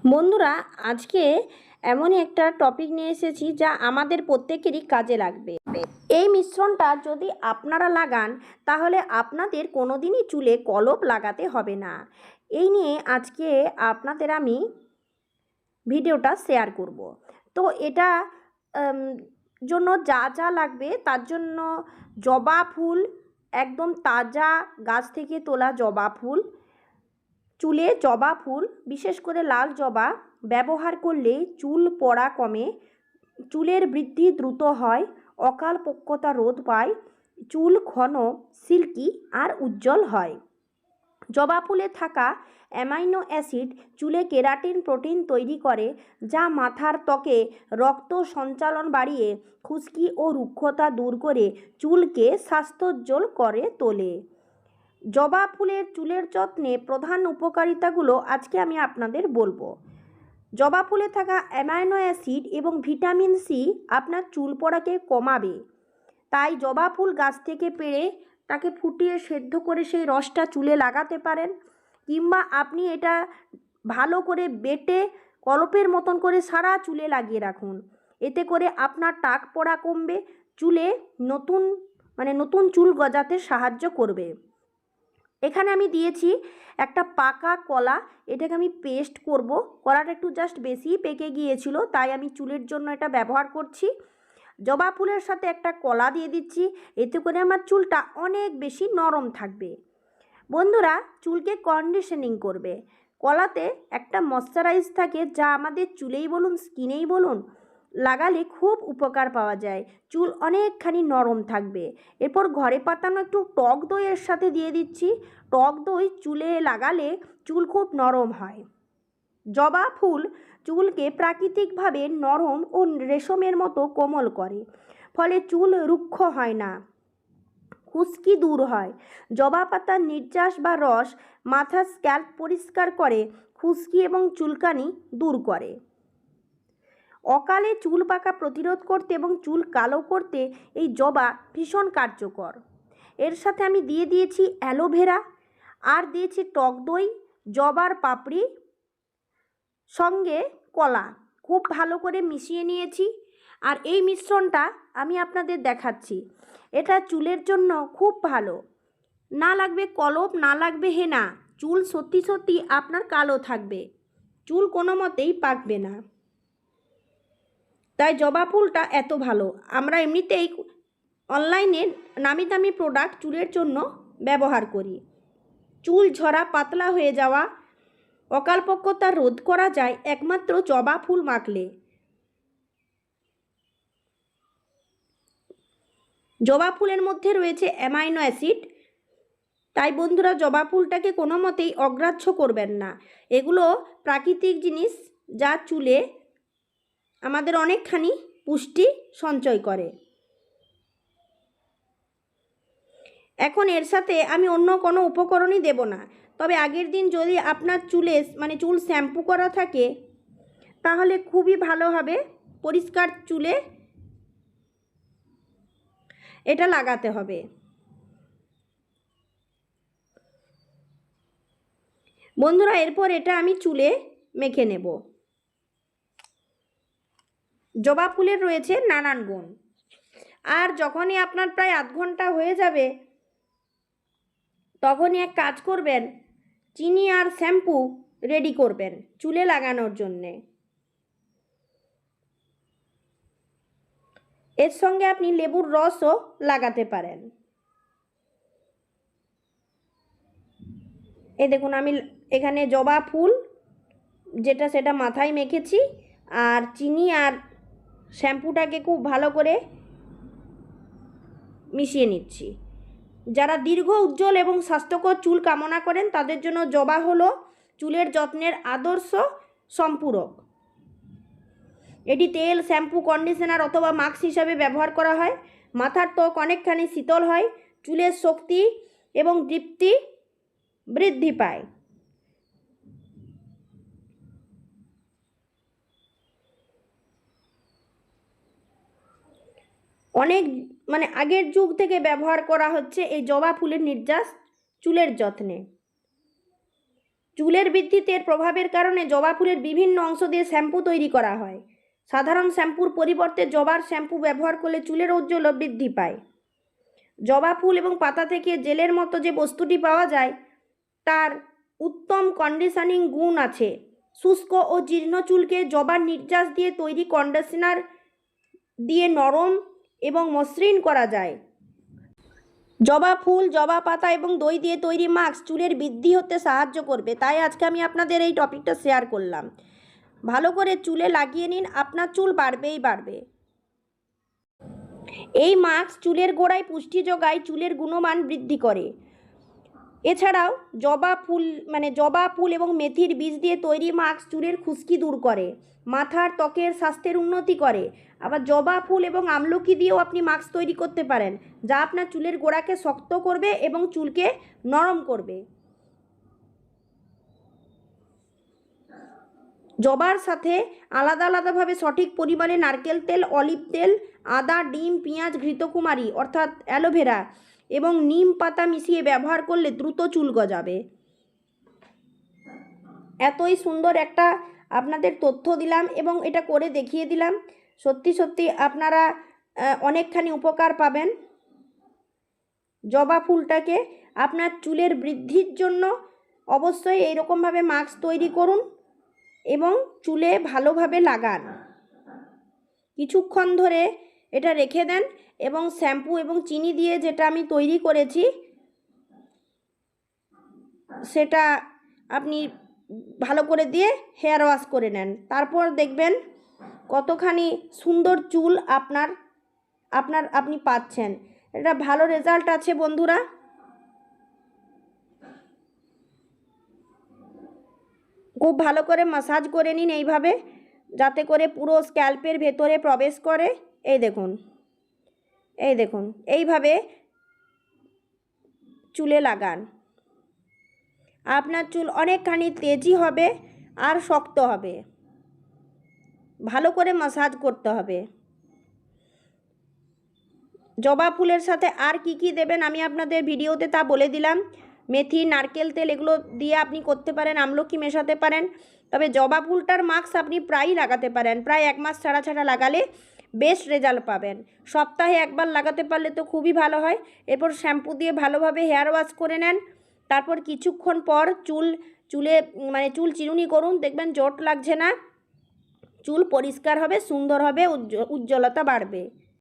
বন্ধুরা, আজকে এমনই একটা টপিক নিয়ে এসেছি যা আমাদের প্রত্যেকেরই কাজে লাগবে। এই মিশ্রণটা যদি আপনারা লাগান তাহলে আপনাদের কোনোদিনই চুলে কলপ লাগাতে হবে না। এই নিয়ে আজকে আপনাদের আমি ভিডিওটা শেয়ার করব। তো এটা জন্য যা যা লাগবে তার জন্য জবা ফুল, একদম তাজা গাছ থেকে তোলা জবা ফুল, চুলে জবা ফুল বিশেষ করে লাল জবা ব্যবহার করলে চুল পড়া কমে, চুলের বৃদ্ধি দ্রুত হয়, অকাল পক্কতা রোধ পায়, চুল ঘন, সিল্কি আর উজ্জ্বল হয়। জবা ফুলে থাকা অ্যামাইনো অ্যাসিড চুলে কেরাটিন প্রোটিন তৈরি করে, যা মাথার ত্বকে রক্ত সঞ্চালন বাড়িয়ে খুশকি ও রুক্ষতা দূর করে চুলকে স্বাস্থ্যোজ্জ্বল করে তোলে। জবা ফুলের চুলের যত্নে প্রধান উপকারিতাগুলো আজকে আমি আপনাদের বলবো। জবা ফুলে থাকা অ্যামাইনো অ্যাসিড এবং ভিটামিন সি আপনার চুল পড়াকে কমাবে। তাই জবা ফুল গাছ থেকে পেড়ে তাকে ফুটিয়ে সেদ্ধ করে সেই রসটা চুলে লাগাতে পারেন, কিংবা আপনি এটা ভালো করে বেটে কলপের মতন করে সারা চুলে লাগিয়ে রাখুন। এতে করে আপনার টাক পড়া কমবে, চুলে নতুন চুল গজাতে সাহায্য করবে। এখানে আমি দিয়েছি একটা পাকা কলা, এটাকে আমি পেস্ট করব। কলাটা একটু জাস্ট বেশিই পেকে গিয়েছিল, তাই আমি চুলের জন্য এটা ব্যবহার করছি। জবা ফুলের সাথে একটা কলা দিয়ে দিচ্ছি, এতে করে আমার চুলটা অনেক বেশি নরম থাকবে। বন্ধুরা, চুলকে কন্ডিশনিং করবে। কলাতে একটা ময়শ্চারাইজ থাকে, যা আমাদের চুলেই বলুন স্কিনেই বলুন লাগালে খুব উপকার পাওয়া যায়, চুল অনেকখানি নরম থাকবে। এরপর ঘরে পাতানো একটু টক দই এর সাথে দিয়ে দিচ্ছি। টক দই চুলে লাগালে চুল খুব নরম হয়। জবা ফুল চুলকে প্রাকৃতিকভাবে নরম ও রেশমের মতো কোমল করে, ফলে চুল রুক্ষ হয় না, খুশকি দূর হয়। জবা পাতার নির্যাস বা রস মাথার স্ক্যাল্প পরিষ্কার করে, খুশকি এবং চুলকানি দূর করে। অকালে চুল পাকা প্রতিরোধ করতে এবং চুল কালো করতে এই জবা ভীষণ কার্যকর। এর সাথে আমি দিয়ে দিয়েছি অ্যালোভেরা, আর দিয়েছি টক দই, জবার পাপড়ি, সঙ্গে কলা খুব ভালো করে মিশিয়ে নিয়েছি। আর এই মিশ্রণটা আমি আপনাদের দেখাচ্ছি। এটা চুলের জন্য খুব ভালো, না লাগবে কলপ, না লাগবে হেনা, চুল সত্যি সত্যি আপনার কালো থাকবে, চুল কোনো মতেই পাকবে না। তাই জবা ফুলটা এত ভালো। আমরা এমনিতেই অনলাইনে নামি দামি প্রোডাক্ট চুলের জন্য ব্যবহার করি। চুল ঝরা পাতলা হয়ে যাওয়া, অকালপক্কতা রোধ করা যায় একমাত্র জবা ফুল মাখলে। জবা ফুলের মধ্যে রয়েছে অ্যামাইনো অ্যাসিড, তাই বন্ধুরা জবা ফুলটাকে কোনো মতেই অগ্রাহ্য করবেন না। এগুলো প্রাকৃতিক জিনিস, যা চুলে আমাদের অনেকখানি পুষ্টি সঞ্চয় করে। এখন এর সাথে আমি অন্য কোনো উপকরণই দেব না। তবে আগের দিন যদি আপনার চুল শ্যাম্পু করা থাকে তাহলে খুবই ভালো হবে, পরিষ্কার চুলে এটা লাগাতে হবে। বন্ধুরা, এরপর এটা আমি চুলে মেখে নেব। জবা ফুলের রয়েছে নানান গুণ। আর যখনই আপনার প্রায় আধ ঘন্টা হয়ে যাবে তখনই এক কাজ করবেন, চিনি আর শ্যাম্পু রেডি করবেন চুলে লাগানোর জন্যে। এর সঙ্গে আপনি লেবুর রসও লাগাতে পারেন। এই দেখুন, আমি এখানে জবা ফুল সেটা মাথায় মেখেছি, আর চিনি আর শ্যাম্পুটাকে খুব ভালো করে মিশিয়ে নিচ্ছি। যারা দীর্ঘ উজ্জ্বল এবং স্বাস্থ্যকর চুল কামনা করেন তাদের জন্য জবা হলো চুলের যত্নের আদর্শ সম্পূরক। এটি তেল, শ্যাম্পু, কন্ডিশনার অথবা মাস্ক হিসাবে ব্যবহার করা হয়। মাথার ত্বক অনেকখানি শীতল হয়, চুলের শক্তি এবং দীপ্তি বৃদ্ধি পায়। অনেক আগের যুগ থেকে ব্যবহার করা হচ্ছে এই জবা ফুলের নির্যাস চুলের যত্নে। চুলের বৃদ্ধিতে এর প্রভাবের কারণে জবা ফুলের বিভিন্ন অংশ দিয়ে শ্যাম্পু তৈরি করা হয়। সাধারণ শ্যাম্পুর পরিবর্তে জবার শ্যাম্পু ব্যবহার করলে চুলের ঔজ্জ্বল্য বৃদ্ধি পায়। জবা ফুল এবং পাতা থেকে জেলের মতো যে বস্তুটি পাওয়া যায় তার উত্তম কন্ডিশনিং গুণ আছে। শুষ্ক ও জীর্ণ চুলকে জবার নির্যাস দিয়ে তৈরি কন্ডিশনার দিয়ে নরম এবং মসৃণ করা যায়। জবা ফুল, জবা পাতা এবং দই দিয়ে তৈরি মাস্ক চুলের বৃদ্ধি হতে সাহায্য করবে। তাই আজকে আমি আপনাদের এই টপিকটা শেয়ার করলাম। ভালো করে চুলে লাগিয়ে নিন, আপনার চুল বাড়বেই বাড়বে। এই মাস্ক চুলের গোড়ায় পুষ্টি যোগায়, চুলের গুণমান বৃদ্ধি করে। এছাড়াও জবা ফুল এবং মেথির বীজ দিয়ে তৈরি মাস্ক চুলের খুশকি দূর করে, মাথার ত্বকের স্বাস্থ্যের উন্নতি করে। আবার জবা ফুল এবং আমলকি দিয়েও আপনি মাস্ক তৈরি করতে পারেন, যা আপনার চুলের গোড়াকে শক্ত করবে এবং চুলকে নরম করবে। জবার সাথে আলাদা আলাদাভাবে সঠিক পরিমাণে নারকেল তেল, অলিভ তেল, আদা, ডিম, পেঁয়াজ, ঘৃতকুমারী অর্থাৎ অ্যালোভেরা এবং নিম পাতা মিশিয়ে ব্যবহার করলে দ্রুত চুল গজাবে। এতই সুন্দর একটা আপনাদের তথ্য দিলাম এবং এটা করে দেখিয়ে দিলাম। সত্যি সত্যি আপনারা অনেকখানি উপকার পাবেন। জবা ফুলটাকে আপনার চুলের বৃদ্ধির জন্য অবশ্যই এইরকমভাবে মাস্ক তৈরি করুন এবং চুলে ভালোভাবে লাগান। কিছুক্ষণ ধরে এটা রেখে দেন এবং শ্যাম্পু এবং চিনি দিয়ে যেটা আমি তৈরি করেছি সেটা আপনি ভালো করে দিয়ে হেয়ার ওয়াশ করে নেন। তারপর দেখবেন কতখানি সুন্দর চুল আপনি পাচ্ছেন। এটা ভালো রেজাল্ট আছে বন্ধুরা। খুব ভালো করে ম্যাসাজ করে নিন এইভাবে, যাতে করে পুরো স্ক্যাল্পের ভেতরে প্রবেশ করে। এই দেখুন এইভাবে চুলে লাগান। আপনার চুল অনেকখানি তেজি হবে আর শক্ত হবে। ভালো করে ম্যাসাজ করতে হবে। জবা ফুলের সাথে আর কি কি দেবেন আমি আপনাদের ভিডিওতে তা বলে দিলাম। মেথি, নারকেল তেল এগুলো দিয়ে আপনি করতে পারেন, আমলকি মেশাতে পারেন। তবে জবা ফুলটার মাস্ক আপনি প্রায়ই লাগাতে পারেন, প্রায় 1 মাস ছাড়া ছাড়া লাগালে বেস্ট রেজাল্ট পাবেন। সপ্তাহে একবার লাগাতে পারলে তো খুবই ভালো হয়। এরপর শ্যাম্পু দিয়ে ভালোভাবে হেয়ার ওয়াশ করে নেন। তারপর কিছুক্ষণ পর চুল চিরুনি করুন, দেখবেন জট লাগছে না, চুল পরিষ্কার হবে, সুন্দর হবে, উজ্জ্বলতা বাড়বে।